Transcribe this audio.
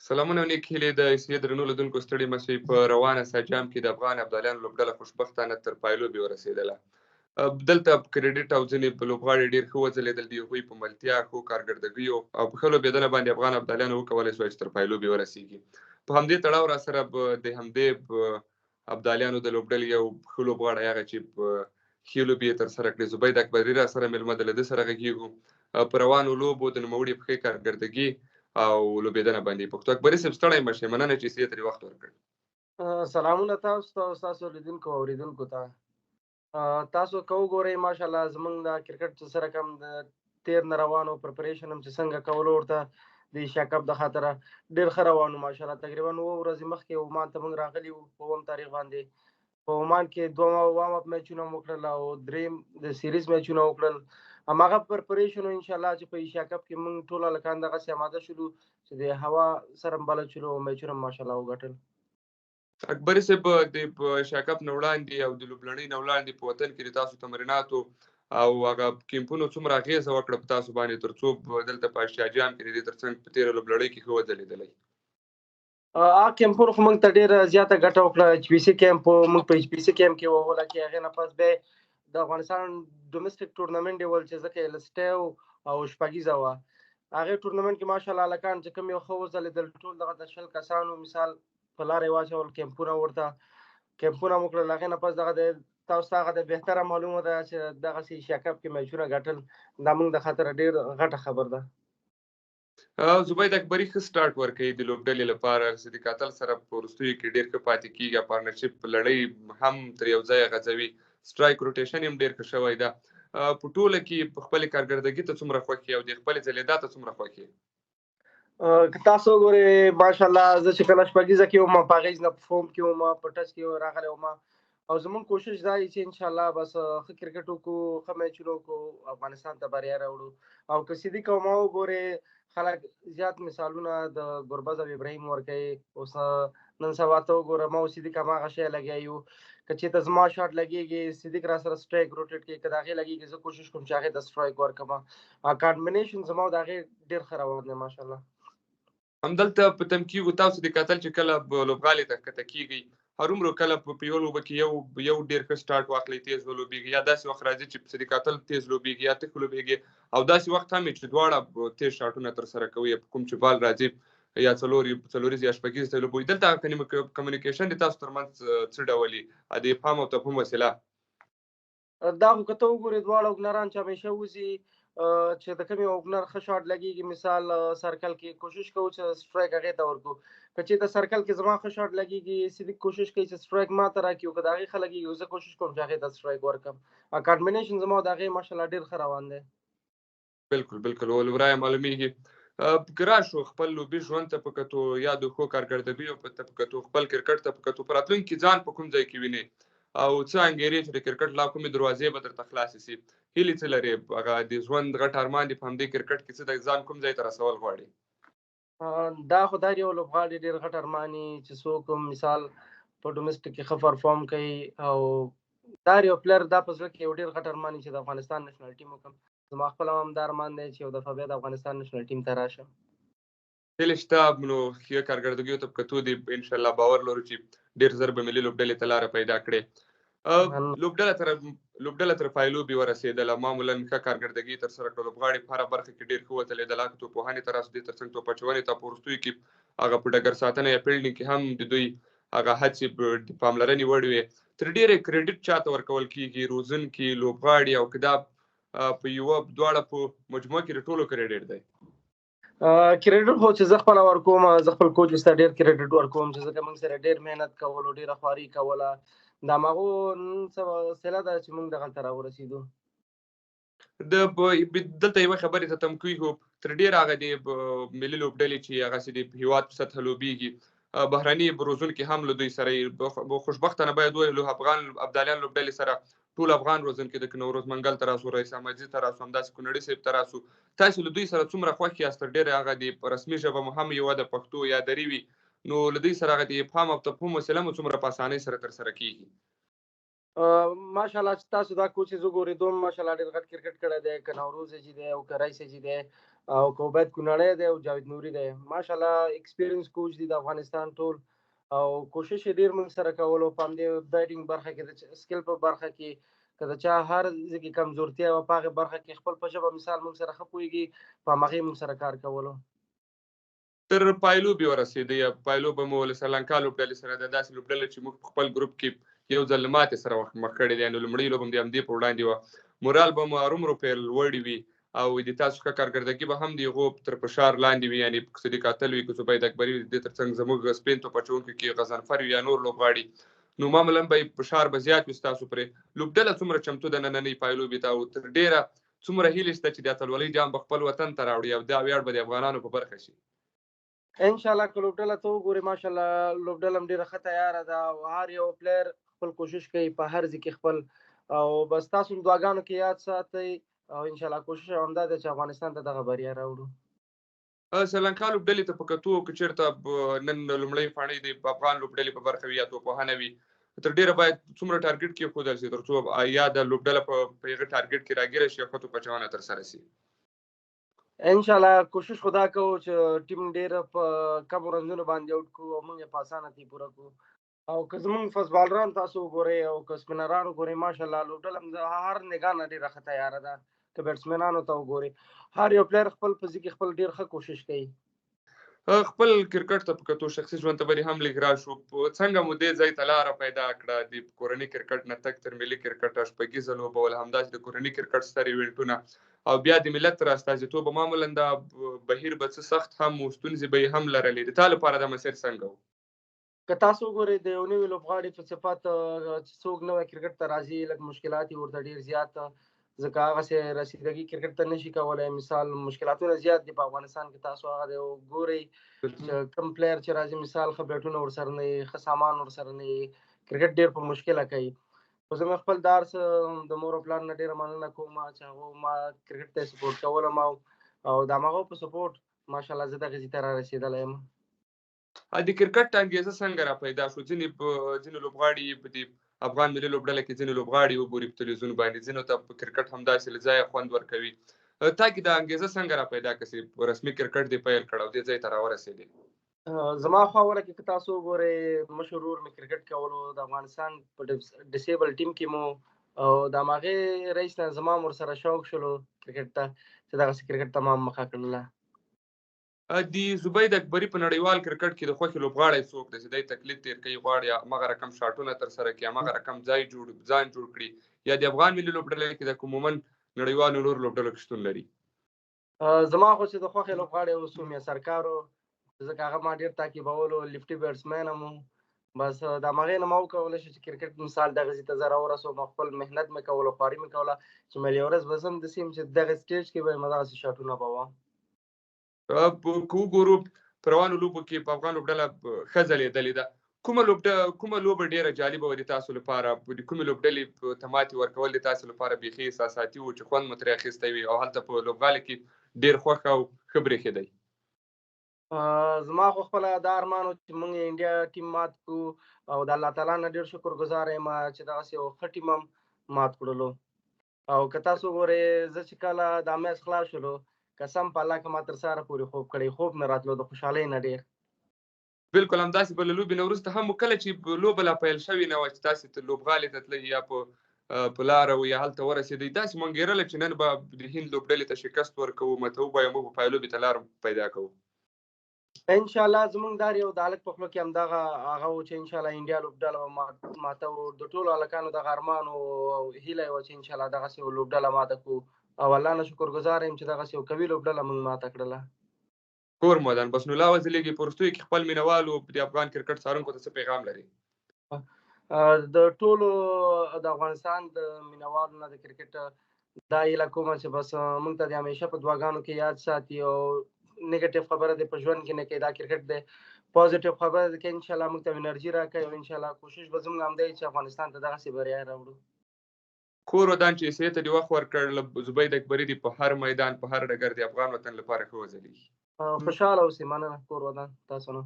سلامونه او نیک هیلې د اسیا درنو لیدونکو ستړي مشئ په روانه ساجام کې د افغان ابدالیانو لوبډله خوشبختانه تر پایلوبې ورسېدله. دلته کرېډټ او ځینې په لوبغاړي ډېر ښه وځلېدل. د هغوی په ملتیا، ښو کارکردګیو او په ښه لوبېدنه باندې افغان ابدالیانو وکولی شول چې تر پایلوبې ورسېږي. په همدې تړاو راسره د همدې ابدالیانو د لوبډلې یو ښه لوبغاړی هغه چې په ښې لوبې یې ترسره کړې زبید اکبري راسره مېلمه ده. له ده سره غږېږو په روانو لوبو د نوموړي په ښې کارکردګي او لوبېدنه باندې. پښتو اکبري صاحب ستړی مه شئ، مننه چې سې ترې وخت ورکړ. سلامونه تاسو ته او ستاسو لیدونکو او اورېدونکو ته. تاسو که وګورئ ماشاءالله زمونږ د کرکټ سره کوم د تیر نه روانو پریپریشن هم چې څنګه کولو ورته د ایشیا کپ د خاطره ډېر ښه روانو ماشاءالله. تقریبا 9 ورځې مخکې عمان ته موږ راغلي وو په 9 تاریخ باندې. په عمان کې 2 وارم اپ میچونه مو وکړل او 3 د سیریز میچونه وکړل. هماغه پریپریشن ان شاء الله چې په ایشیا کپ کې موږ ټول هلکان دغسې آماده شولو چې د هوا سره هم بلد شولو او میچونه ماشاءالله وګټل. اکبري صاحب د ایشیا کپ نه وړاندې او د لوبلړۍ نه وړاندې په وطن کې د تاسو تمریناتو او هغه کیمپونو څومره اغېزه وکړه په تاسو باندې تر څو دلته په اشیا جام کې د دې ترڅنګ په تېره لوبلړۍ کې ښه وځلېدلی؟ کیمپونو خو موږ ته ډېره زیاته ګټه وکړه. ایچ پي سي کیمپ موږ په ایچ پي سي کیمپ کې وو، لکه هغې نه پس بیا د افغانستان ډومسټک ټورنمنټ ډې ول چې ځکه یې لسټی او شپږیزه وه. هغې ټورنمنټ کې ماشاءالله هلکان چې کوم یو ښه وځلېدل ټول دغه د 20 کسانو مثال په لاره یې واچول. کیمپونه ورته کیمپونه مو کړل. هغې نه پس دغه د تاسو ته هغه د بهتره معلومه ده چې دغسې ایشیا کپ کې میچونه ګټل دا موږ د خاطره ډېر غټه خبر ده. زبید اکبري ښه سټارټ ورکوي د لوبډلې لپاره. صدیق اتل سره په وروستیو کې ډېر ښه پاتې کېږي. پارتنرشپ لړۍ هم تر یو ځایه غځوي. سټرایک روټیشن هم ډېر ښه شوی ده. په ټوله کې په خپلې کارکردګي ته څومره خوښ یې او د خپلې ځلېدا ته څومره خوښ یې؟ که تاسو وګورئ ماشاءالله زه چې کله شپږیزه کې وم په هغې نه په فوم کې وم، په ټچ کې راغلی وم او زمونږ کوشش دا دی چې انشاءالله بس ښه کرکټ وکړو، ښه میچونه وکړو، افغانستان ته بریا راوړو. او که صدیق او ما وګورئ خلک زیات مثالونه د ګربز او ابراهیم ورکوي. اوس نن سبا ته وګوره ما او صدیق هماغه شی لګیا یو. که چېرته زما شاټ لګېږي صدیق را سره سټرایک روټیټ کوي، که د هغې لګېږي زه کوشش کوم چې هغې ته سټرایک ورکړم. کامبینیشن زما او د هغې ډېر ښه روان دی ماشاءالله. همدلته په تمکیږو تاسو د کتل چې کله لوبغالي ته ښکته کېږئ هرومرو کله په یوه لوبه کې یو ډېر ښه سټارټ واخلئ، تیز ولوبېږي، یا داسې وخت راځي چې صدیق اتل تیز لوبېږي یا ته ښه لوبېږي، او داسې وخت هم چې دواړه تیز شاټونه ترسره کوي په کوم چې بال راځي یا څلوریز یا شپږیز ته لوبوي. دلته کمیونیکیشن د تاسو ترمنځ څه ډول وي د افهام او تفهیم وسیله؟ دا خو که ته وګورې دواړه اوپنران چې همیشه وځي چې د کوم یو اوپنر ښه شاټ لګېږي مثال سرکل کې کوشش کوو چې سټرایک هغې ته ورکړو. که چېرته سرکل کې زما ښه شاټ لګېږي صدیق کوشش کوي چې سټرایک ما ته راکړي، او که د هغې ښه لګېږي زه کوشش کوم چې هغې ته سټرایک ورکړم. کامبینیشن زما او د هغې ماشاءالله ډېر ښه روان دی. بالکل ورایه معلومیږي. که راشو خپل لوبي ژوند ته په کتو یا د ښو کارکردګیو په کتو خپل کرکټ ته په کتو په راتلونکي کې ځان په کوم ځای کې وینئ او څه انګېرئ چې د کرکټ لا کومې دروازې به درته خلاصې سي؟ هیلې څه لرې؟ هغه د ژوند غټ ارمان دي په همدې کرکټ کې څه د ځان کوم ځای ته رسول غواړې؟ دا خو دا یو لوبغاړی ډېر غټ ارمان وي چې څوک مثال په ډومسټک کې ښه پرفارم کوي او دا یو پلیر دا په زړه کې یو ډېر غټ ارمان چې د افغانستان نېشنل ټیم وکړم. زما خپله هم دا ارمان دی چې یو دفعه بیا د افغانستان نېشنل ټیم ته راشم. هیلې شته نو ښې کارکردګیو ته په کتو دې انشاءالله باور لرو چې ډېر ژر به ملي لوبډلې ته لاره پیدا کړې. لوبډله تر پایلوبې ورسېدله، معمولا ښه کارکردګي ترسره کړه. لوبغاړي په هره برخه کې ډېر ښه وځلېدل. هغه توپوهنې ته راسو، دې ترڅنګ توپ اچونې ته په وروستیو کې هغه په ډګر ساتنه یا فیلډینګ کې هم د دوی هغه هڅې د پاملرنې وړ وې. تر ډېرې کریډټ چاته ورکول کېږي؟ روزونکي، لوبغاړي او که دا په یوه دواړه په مجموعه کې د ټولو کریډټ دی؟ کریډټ خو چې زه خپله ورکوم، زه خپل کوچ ته ډېر کریډټ ورکوم چې ځکه موږ سره ډېر محنت کولو، ډېره خواري کوله. د هماغو نن صله ده چې موږ دغلته راورسېدو. دلته یوه خبرې ته تم کېږو. تر ډېره هغه د ملي لوبډلې چې هغسې د هېواد په سطحه لوبېږي بهرني روزونکي هم له دوی سره خوشبختانه باید وویلو افغان ابدالیان لوبډلې سره ټول افغان روزونکي د نوروز منګل ته راسو، رئیس احمدزي ته راسو، همداسې کونړي صاحب ته راسو. تاسو له دوی سره څومره خوښ یاست؟ تر ډېره هغه د رسمي ژبه مو هم یوه د پښتو یا دري وي، نو له دوی سره هغه د افهام او تفهیم وسیله مو څومره په اسانۍ سره ترسره کېږي؟ ماشاءالله چې تاسو دا کوچ وګورئ دوم ماشاءالله ډېر غټ کرکټ کړی دی. که نوروز جي دی او که رئیس جي دی او که عبید کونړی دی او جاوید نوري دی ماشاءالله ایکسپیرینس کوچ دي د افغانستان ټول او کوشش یې ډېر موږ سره کولو په همدې بیټینګ برخه کې د سکل په برخه کې که د چا هر ځای کې کمزورتیا وه په هغې برخه کې خپل په ژبه مثال موږ سره ښه پوهېږي په همغې موږ سره کار کولو تر پایلوبې ورسېدی پایلوبه مو له سریلانکا لوبډلې سره ده داسې لوبډله چې موږ په خپل ګروپ کې یو ځل له ماتې سره مخ کړی دی نو لومړۍ لوبه هم د همدې په وړاندې وه مورال به مو هرومرو لوړې وي او د تاسو ښه کارګردګي به هم د هغو تر فشار لاندې وي یعنې که صدیق اتل وي که زبید اکبري وي د دې تر څنګ زموږ سپین توپ اچوونکي کې غضنفر وي یا نور لوبغاړي نو معمولا به فشار به زیات وي ستاسو پرې لوبډله څومره چمتو ده نننۍ پایلوبې ته او تر ډېره څومره هیلې شته چې د اتلولۍ جام به خپل وطن ته راوړي او دا ویاړ به د افغانانو په برخه شي انشاءالله که لوبډله ته وګورې ماشاءالله لوبډله هم ډېره ښه تیاره ده او هر یو پلیر خپل کوشش کوي په هر ځای کې خپل او بس تاسو هم دعاګانو کې یاد ساتئ او انشاءالله کوشش همدا ده چې افغانستان ته دغه بریا راوړو سریلانکا لوبډلې ته په کتو که چېرته نن لومړۍ پاڼۍ د افغان لوبډلې په برخه وي یا توپوهنه وي تر ډېره باید څومره ټارګېټ کېښودل شي تر څو یا د لوبډله په هغه ټارګېټ کې راګیره شي او ښه توپ اچونه ترسره شي انشاءالله کوشش خدا کوو چې ټیم ډېره په کمو رنزونو باندې آوټ کړو او موږ یې په اسانه کې پوره کړو او که زموږ فسټ بالران تاسو وګورئ او که سپینران وګورئ ماشاءالله لوبډله هم د هر نګاه نه ډېره ښه تیاره ده که بیټسمینانو ته وګورئ هر یو پلیر خپل په ځای کې خپل ډېر ښه کوشش کوي خپل کرکټ ته په کتو شخصي ژوند ته ولې هم لږ راشو څنګه مو دې ځای ته لاره پیدا کړه د کورني کرکټ نه تګ تر ملي کرکټ شپږیزه لوبه ول همداسې د کورني کرکټ ستر ایونټونه او بیا د ملت تر استازیتوب معمولا دا بهیر به څه سخت هم و ستونزې به یې هم لرلې د تا لپاره دا مسیر څنګه و که تاسو وګورئ د یو نوي لوبغاړي په صفت چې څوک نوی کرکټ ته راځي لږ مشکلات یې ورته ډېر زیات ځکه هغسې رسیدګي کرکټ ته نشي کولی مثال مشکلاتونه زیات دي په افغانستان کې تاسو هغه دی وګورئ چې کوم پلیر چې راځي مثال ښه بیټونه ورسره نه وي ښه سامان ورسره نه وي کرکټ ډېر په مشکله کوي خو زه مې خپل دار څه د مور او پلار نه ډېره مننه کوم چې هغو ما کرکټ ته سپورټ کولم او د همغو په سپورټ ماشاءالله زه دغه ځای ته را رسېدلی یم د کرکټ انګیزه څنګه را پیدا شو ځینې لوبغاړي په دې افغان ملي لوبډله کې ځینې لوبغاړي وګوري په تلویزیون باندې ځینو ته په کرکټ همداسې له ځایه خوند ورکوي تا کې د انګیزه څنګه را پیدا کړه چې رسمي کرکټ دې پیل کړ او دې ځای ته راورسېدې زما خوا اوله کې که تاسو وګورئ مشر ورور مې کرکټ کولو د افغانستان په ډسیبل ټیم کې مو او د هماغې رئیس نه زما هم ورسره شوق شولو کرکټ ته چې دغسې کرکټ ته ما هم مخه کړله د زبید اکبري په نړیوال کرکټ کې د خوښې لوبغاړی څوک دی چې دی تکلیف تېر کوي غواړي همغه رقم شاټونه ترسره کړي همغه رقم ځان جوړ کړي یا د افغان ملي لوبډلې کې د عموما نړیوالو نورو لوبډلو کې شتون لري زما خو چې د خوښې لوبغاړی اوس سومیا سرکار و ځکه هغه ما ډېر تعقیبولو لیفټي بیټسمین هم بس د همغې نه ما وکولی شو چې کرکټ مثال دغه ځای ته زه راورسوم خپل محنت مې کولو خواري مې کوله چې مې یوه ورځ به زه هم داسې یم چې دغه سټیج کې به یم دغسې شاټونه به وم که وګورو په روانو لوبو کې په افغان لوبډله ښه ځلېدلې ده کومه لوبه ډېره جالبه وه د تاسو لپاره د کومې لوبډلې ته ماتې ورکول د تاسو لپاره بیخي احساساتي و چې خوند مو ترې اخیستی وي او هلته په لوبغالي کې ډېر خوښ او ښه برېښېدی زما خو خپله دا ارمان و چې موږ انډیا ټیم مات کړو او د الله تعالی نه ډېر شکر ګزاره یم چې دغسې یو ښه ټیم هم مات کړلو او که تاسو وګورئ زه چې کله دا میچ خلاص شولو قسم په الله که ما تر سهاره پورې خوب کړی خوب نه راتلو د خوشحالۍ نه ډېر بالکل همداسې به له لوبې نه وروسته هم کله چې لوبه لا پیل شوې نه وه چې تاسې لوبغالي ته تلئ یا په لاره و یا هلته ورسېدئ داسې مو انګېرله چې نن به د هند لوبډلې ته شکست ورکوو مته وبایو موږ به پایلوبې ته لار پیدا کوو انشاءالله زموږ دا یو د هلک په خوله کې همدغه هغه و چې انشاءالله انډیا لوبډله به ماتوو د ټولو هلکانو دغه ارمان او هیله یې وه چې انشاءالله دغسې یو لوبډله ماته کړو او الله نه شکرګزاره یم چې دغسې یو قوي لوبډله موږ ماته کړله کور مودان بس نو لا وزلیږي په وروستیو کې خپل مینوالو د افغان کرکټ څارونکو ته څه پیغام لري د ټولو د افغانستان د مینوالو نه د کرکټ دا هیله کوم چې بس موږ ته د همیشه په دعاګانو کې یاد ساتي او نیگیټیو خبره دی په ژوند کې نه کوي دا کرکټ دی پازیټیو خبره دی چې انشاءالله موږ ته انرژي راکوي او انشاءالله کوشش به زموږ هم دی چې افغانستان ته دغسې بریا راوړو کور ودان چې حیثیت ته دې وخت ورکړ زبید اکبري دې په هر میدان په هر ډګر د افغان وطن لپاره ښه وځلیږي خوشحاله اوسئ مننه کور ودان تاسو نه